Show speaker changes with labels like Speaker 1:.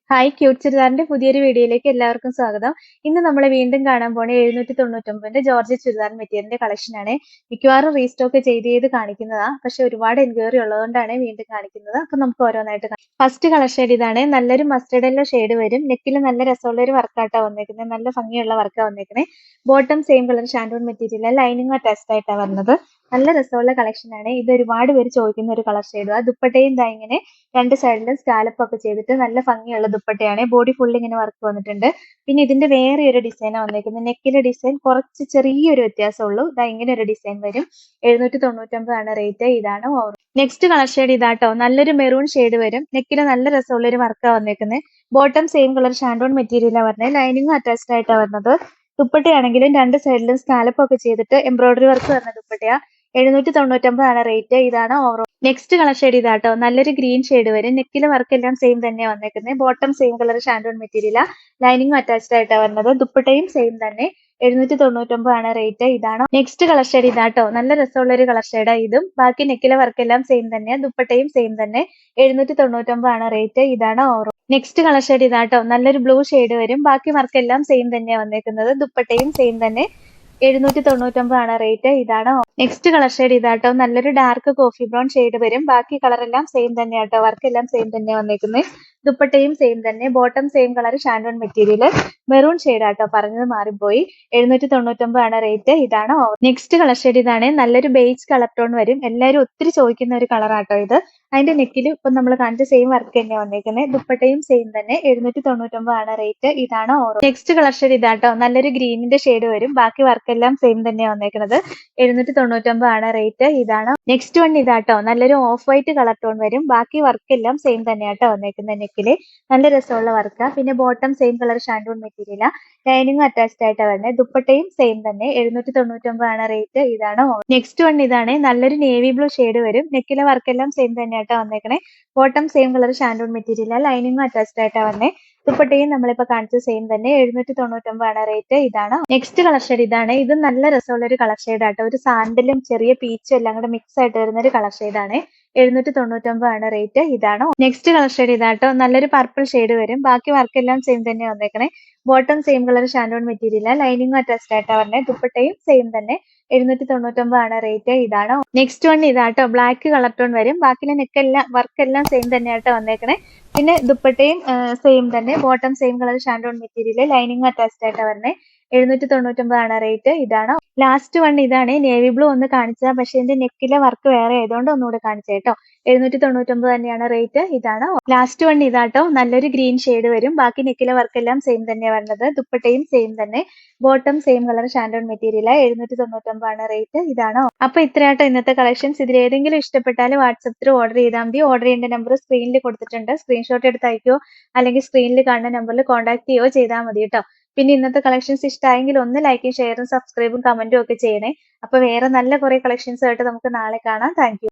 Speaker 1: Hi cute ചുരിദാറിന്റെ പുതിയൊരു വീഡിയോയിലേക്ക് എല്ലാവർക്കും സ്വാഗതം. ഇന്ന് നമ്മൾ വീണ്ടും കാണാൻ പോണ 799ന്റെ ജോർജറ്റ് ചുരിദാർ മെറ്റീരിയലിന്റെ കളക്ഷൻ ആണ്. മിക്കവാറും റീസ്റ്റോക്ക് ചെയ്ത് കാണിക്കുന്നതാ, പക്ഷെ ഒരുപാട് എൻക്വയറി ഉള്ളതുകൊണ്ടാണ് വീണ്ടും കാണിക്കുന്നത്. അപ്പൊ നമുക്ക് ഓരോന്നായിട്ട് കാണാം. ഫസ്റ്റ് കളർ ഷെയ്ഡ് ഇതാണ്. നല്ലൊരു മസ്റ്റർഡ് യെല്ലോ ഷെയ്ഡ് വരും. നെക്കിൽ നല്ല രസമുള്ള ഒരു വർക്കാട്ടാ വന്നേക്കുന്നത്, നല്ല ഭംഗിയുള്ള വർക്കാ വന്നേക്കുന്നത്. Bottom same colour shantung material, lining attached ആയിട്ടാണ് വരുന്നത്. നല്ല രസമുള്ള കളക്ഷൻ ആണ്. ഇത് ഒരുപാട് പേര് ചോദിക്കുന്ന ഒരു കളർ ഷെയ്ഡാ. ദുപ്പട്ടയും ദാ ഇങ്ങനെ രണ്ട് സൈഡിലും സ്കാലപ്പ് ഒക്കെ ചെയ്തിട്ട് നല്ല ഭംഗിയുള്ള ദുപ്പട്ടയാണ്. ബോഡി ഫുൾ ഇങ്ങനെ വർക്ക് വന്നിട്ടുണ്ട്. പിന്നെ ഇതിന്റെ വേറെ ഒരു ഡിസൈനാണ് വന്നേക്കുന്നത്. നെക്കിലെ ഡിസൈൻ കുറച്ച് ചെറിയൊരു വ്യത്യാസമുള്ളൂ. ദാ ഇങ്ങനെ ഒരു ഡിസൈൻ വരും. 799 ആണ് റേറ്റ്. ഇതാണ് ഓവർ. നെക്സ്റ്റ് കളർ ഷെയ്ഡ് ഇതാട്ടോ. നല്ലൊരു മെറൂൺ ഷെയ്ഡ് വരും. നെക്കില് നല്ല രസമുള്ള ഒരു വർക്കാ വന്നേക്കുന്നത്. ബോട്ടം സെയിം കളർ ഷാൻഡോൺ മെറ്റീരിയലാണ് വരുന്നത്. ലൈനിങ് അറ്റാച്ച്ഡ് ആയിട്ടാണ് വരുന്നത്. ദുപ്പട്ടയാണെങ്കിലും രണ്ട് സൈഡിലും സ്കാലപ്പ് ഒക്കെ ചെയ്തിട്ട് എംബ്രോയിഡറി വർക്ക് വരുന്ന ദുപ്പട്ടയാ. 799 ആണ് റേറ്റ്. ഇതാണ് ഓവർ. നെക്സ്റ്റ് കളർ ഷെയ്ഡ് ഇതാട്ടോ. നല്ലൊരു ഗ്രീൻ ഷെയ്ഡ് വരും. നെക്കിലെ വർക്ക് എല്ലാം സെയിം തന്നെയാണ് വന്നേക്കുന്നത്. Bottom same colour shantung material, lining attached ആയിട്ടാണ് വരുന്നത്. ദുപ്പട്ടയും സെയിം തന്നെ. 799 ആണ് റേറ്റ്. ഇതാണ് നെക്സ്റ്റ് കളർ ഷെയ്ഡ് ഇതാട്ടോ. നല്ല രസമുള്ള ഒരു കളർ ഷെയ്ഡാ ഇതും. ബാക്കി നെക്കിലെ വർക്ക് എല്ലാം സെയിം തന്നെ. ദുപ്പട്ടയും സെയിം തന്നെ. 799 ആണ് റേറ്റ്. ഇതാണ് ഓവർ. നെക്സ്റ്റ് കളർ ഷെയ്ഡ് ഇതാട്ടോ. നല്ലൊരു ബ്ലൂ ഷെയ്ഡ് വരും. ബാക്കി വർക്ക് എല്ലാം സെയിം തന്നെയാണ് വന്നേക്കുന്നത്. ദുപ്പട്ടയും സെയിം തന്നെ. 799 ആണ് റേറ്റ്. ഇതാണ് നെക്സ്റ്റ് കളർ ഷെയ്ഡ് ഇതാട്ടോ. നല്ലൊരു ഡാർക്ക് കോഫി ബ്രൗൺ ഷെയ്ഡ് വരും. ബാക്കി കളർ എല്ലാം സെയിം തന്നെയാട്ടോ. വർക്ക് എല്ലാം സെയിം തന്നെയാണ് വന്നേക്കുന്നത്. ദുപ്പട്ടയും സെയിം തന്നെ. Bottom same colour shantung material, maroon shade ആട്ടോ. പറഞ്ഞത് മാറിപ്പോയി. 799 ആണ് റേറ്റ്. ഇതാണ് നെക്സ്റ്റ് കളർ ഷെയ്ഡ് ഇതാണ്. നല്ലൊരു ബേജ് കളർ ടോൺ വരും. എല്ലാവരും ഒത്തിരി ചോദിക്കുന്ന ഒരു കളർ ആട്ടോ ഇത്. അതിന്റെ നെക്കിൽ ഇപ്പൊ നമ്മൾ കാണിച്ച സെയിം വർക്ക് തന്നെയാണ് വന്നേക്കുന്നത്. ദുപ്പട്ടയും സെയിം തന്നെ. 799 ആണ് റേറ്റ്. ഇതാണ് ഓരോ. നെക്സ്റ്റ് കളർ ഷെയ്ഡ് ഇതാട്ടോ. നല്ലൊരു ഗ്രീനിന്റെ ഷെയ്ഡ് വരും. ബാക്കി വർക്ക് എല്ലാം സെയിം തന്നെയാണ് വന്നേക്കുന്നത്. 799 ആണ് റേറ്റ്. ഇതാണ് നെക്സ്റ്റ് വൺ ഇതാട്ടോ. നല്ലൊരു ഓഫ് വൈറ്റ് കളർ ടോൺ വരും. ബാക്കി വർക്ക് എല്ലാം സെയിം തന്നെയാട്ടോ വന്നേക്കുന്നത്. നെക്കില് നല്ല രസമുള്ള വർക്കാ. പിന്നെ bottom same colour shantung material, lining attached ആയിട്ടാണ് വരുന്നത്. ദുപ്പട്ടയും സെയിം തന്നെ. 799 ആണ് റേറ്റ്. ഇതാണ് നെക്സ്റ്റ് വൺ ഇതാണ്. നല്ലൊരു നേവി ബ്ലൂ ഷെയ്ഡ് വരും. നെക്കിലെ വർക്ക് എല്ലാം സെയിം തന്നെയാട്ടോ വന്നേക്കണേ. Bottom same colour shantung material, lining attached ആയിട്ടാണ് വന്നേ. ദുപ്പട്ടയും നമ്മളിപ്പോ കാണിച്ച സെയിം തന്നെ. 799 ആണ് റേറ്റ്. ഇതാണ് നെക്സ്റ്റ് കളർ ഷെയ്ഡ് ഇതാണ്. ഇത് നല്ല രസമുള്ള ഒരു കളർ ഷെയ്ഡ് ആട്ടോ. ഒരു സാൻഡലും ചെറിയ പീച്ചും എല്ലാം കൂടെ മിക്സ് ആയിട്ട് വരുന്ന ഒരു കളർ ഷെയ്ഡ് ആണ്. 799 ആണ് റേറ്റ്. ഇതാണ് നെക്സ്റ്റ് കളർ ഷെയ്ഡ് ഇതാട്ടോ. നല്ലൊരു പർപ്പിൾ ഷെയ്ഡ് വരും. ബാക്കി വർക്ക് എല്ലാം സെയിം തന്നെ വന്നേക്കണേ. Bottom same colour shantung material, lining attached ആയിട്ടാണ് വരുന്നത്. ദുപ്പട്ടയും സെയിം തന്നെ. 799 ആണ് റേറ്റ്. ഇതാണ് നെക്സ്റ്റ് വൺ ഇതാട്ടോ. ബ്ലാക്ക് കളർ ടോൺ വരും. ബാക്കിലെ നെക്കെല്ലാം വർക്ക് എല്ലാം സെയിം തന്നെയാട്ടോ വന്നേക്കണേ. പിന്നെ ദുപ്പട്ടയും സെയിം തന്നെ. Bottom same colour shantung material, lining attached ആയിട്ടാണ് വരുന്നത്. 799 ആണ് റേറ്റ്. ഇതാണ് ലാസ്റ്റ് വൺ ഇതാണ്. നേവി ബ്ലൂ ഒന്ന് കാണിച്ചതാ, പക്ഷെ ഇതിന്റെ നെക്കിലെ വർക്ക് വേറെ ആയതുകൊണ്ട് ഒന്നുകൂടെ കാണിച്ചേട്ടോ. 799 തന്നെയാണ് റേറ്റ്. ഇതാണ് ലാസ്റ്റ് വൺ ഇതാട്ടോ. നല്ലൊരു ഗ്രീൻ ഷെയ്ഡ് വരും. ബാക്കി നെക്കിലെ വർക്ക് എല്ലാം സെയിം തന്നെയാണ് വരുന്നത്. ദുപ്പട്ടയും സെയിം തന്നെ. Bottom same colour shantung material, 799 ആണ് റേറ്റ്. ഇതാണോ. അപ്പൊ ഇത്രയാട്ടോ ഇന്നത്തെ കളക്ഷൻസ്. ഇതിൽ ഏതെങ്കിലും ഇഷ്ടപ്പെട്ടാൽ വാട്സപ്പ് ത്രൂ ഓർഡർ ചെയ്താൽ മതി. ഓർഡർ ചെയ്യേണ്ട നമ്പർ സ്ക്രീനിൽ കൊടുത്തിട്ടുണ്ട്. സ്ക്രീൻഷോട്ട് എടുത്ത് അയക്കുകയോ അല്ലെങ്കിൽ സ്ക്രീനിൽ കാണുന്ന നമ്പറിൽ കോൺടാക്ട് ചെയ്യുകയോ ചെയ്താൽ മതി കേട്ടോ. പിന്നെ ഇന്നത്തെ കളക്ഷൻസ് ഇഷ്ടമായെങ്കിൽ ഒന്ന് ലൈക്കും ഷെയറും സബ്സ്ക്രൈബും കമന്റും ഒക്കെ ചെയ്യണേ. അപ്പൊ വേറെ നല്ല കുറെ കളക്ഷൻസ് ആയിട്ട് നമുക്ക് നാളെ കാണാം. Thank you.